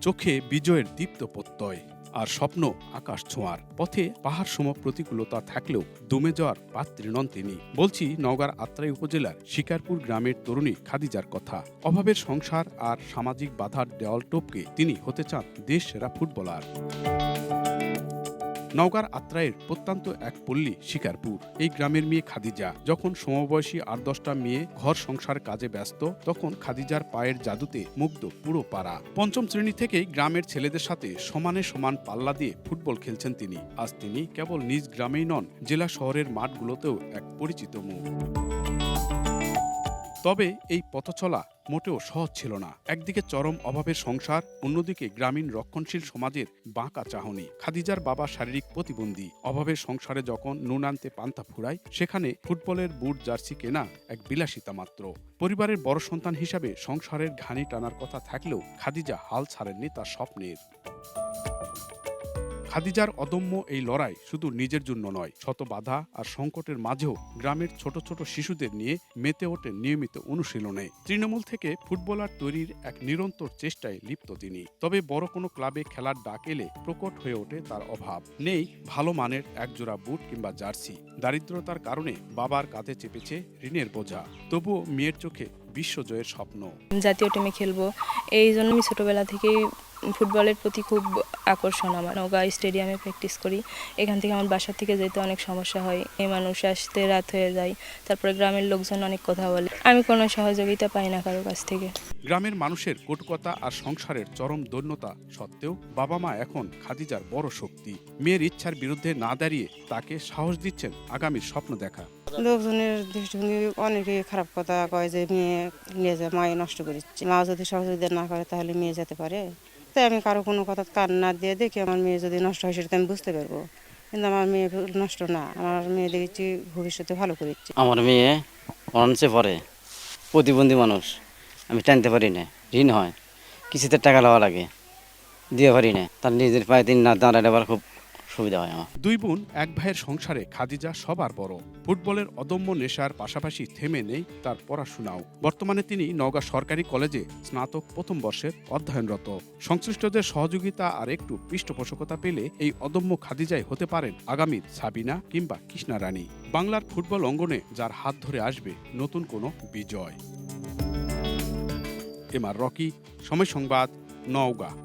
চোখে বিজয়ের দীপ্ত প্রত্যয় আর স্বপ্ন আকাশ ছোঁয়ার পথে পাহাড় সম প্রতিকূলতা থাকলেও দমে যাওয়ার পাত্রী নন তিনি। বলছি নওগাঁর আত্রাই উপজেলার শিকারপুর গ্রামের তরুণী খাদিজার কথা। অভাবের সংসার আর সামাজিক বাধার দেওয়াল টপকে তিনি হতে চান দেশ সেরা ফুটবলার। নওগাঁর আত্রাইয়ের প্রত্যন্ত এক পল্লী শিকারপুর। এই গ্রামের মেয়ে খাদিজা যখন সমবয়সী ৮-১০টা মেয়ে ঘর সংসার কাজে ব্যস্ত, তখন খাদিজার পায়ের জাদুতে মুগ্ধ পুরো পাড়া। পঞ্চম শ্রেণী থেকেই গ্রামের ছেলেদের সাথে সমানে সমান পাল্লা দিয়ে ফুটবল খেলছেন তিনি। আজ তিনি কেবল নিজ গ্রামেই নন, জেলা শহরের মাঠগুলোতেও এক পরিচিত মুখ। তবে এই পথচলা মোটেও সহজ ছিল না। একদিকে চরম অভাবের সংসার, অন্যদিকে গ্রামীণ রক্ষণশীল সমাজের বাঁকা চাহনি। খাদিজার বাবা শারীরিক প্রতিবন্ধী। অভাবের সংসারে যখন নুন আনতে পান্তা ফুরায়, সেখানে ফুটবলের বুট জার্সি কেনা এক বিলাসিতা মাত্র। পরিবারের বড় সন্তান হিসাবে সংসারের ঘানি টানার কথা থাকলেও খাদিজা হাল ছাড়েননি তার স্বপ্নের। খাদিজার অদম্য এই লড়াই শুধু নিজের জন্য নয়, শত বাধা আর সংকটের মাঝেও গ্রামের ছোট ছোট শিশুদের নিয়ে মেতে ওঠেন নিয়মিত অনুশীলনে। তৃণমূল থেকে ফুটবলার তৈরির এক নিরন্তর চেষ্টায় লিপ্ত তিনি। তবে বড় কোনো ক্লাবে খেলার ডাক এলে প্রকট হয়ে ওঠে তার অভাব। নেই ভালো মানের একজোড়া বুট কিংবা জার্সি। দারিদ্রতার কারণে বাবার কাঁধে চেপেছে ঋণের বোঝা। তবুও মেয়ের চোখে বিশ্বজয়ের স্বপ্ন। জাতীয় টিমে খেলবো, এই জন্য আমি ছোটবেলা থেকেই ফুটবলের প্রতি খুব আকর্ষণ আমার। নওগাঁ স্টেডিয়ামে প্র্যাকটিস করি। এখান থেকে আমার বাসা থেকে যেতে অনেক সমস্যা হয়, এই মানুষ আসতে রাত হয়ে যায়। তারপরে গ্রামের লোকজন অনেক কথা বলে, আমি কোনো সহযোগিতা পাই না কারো কাছ থেকে। গ্রামের মানুষের কটুকতা আর সংসারের চরম দৈন্যতা সত্ত্বেও বাবা মা এখন খাদিজার বড় শক্তি। মেয়ের ইচ্ছার বিরুদ্ধে না দাঁড়িয়ে তাকে সাহস দিচ্ছেন আগামীর স্বপ্ন দেখা। লোকজনের দৃষ্টিভঙ্গি অনেকে খারাপ কথা কয় যে মেয়ে নিয়ে যায়, মায়ে নষ্ট করেছে। মা যদি সহযোগিতা না করে তাহলে মেয়ে যেতে পারে। তাই আমি কারো কোনো কথা কান না দিয়ে দেখি আমার মেয়ে যদি নষ্ট হয় সেটা আমি বুঝতে পারবো। কিন্তু আমার মেয়ে নষ্ট না, আমার মেয়ে দেখেছি ভবিষ্যতে ভালো করেছে। আমার মেয়ে অনার্সে পড়ে, প্রতিবন্ধী মানুষ, আমি টানতে পারি না, ঋণ হয়, কিছুতে টাকা লওয়া লাগে, দিয়ে পারি না। তার নিজের পায়ে তিনি না দাঁড়ালে আবার খুব সুবিধা হয় আমার। দুই বোন এক ভাইয়ের সংসারে খাদিজা সবার বড়। ফুটবলের অদম্য নেশার পাশাপাশি থেমে নেই তার পড়াশোনাও। বর্তমানে তিনি নওগাঁ সরকারি কলেজে স্নাতক প্রথম বর্ষের অধ্যয়নরত। সংশ্লিষ্টদের সহযোগিতা আর একটু পৃষ্ঠপোষকতা পেলে এই অদম্য খাদিজাই হতে পারেন আগামীর সাবিনা কিংবা কৃষ্ণা রানী। বাংলার ফুটবল অঙ্গনে যার হাত ধরে আসবে নতুন কোনো বিজয়। এমআর রকি, সময় সংবাদ, নওগাঁ।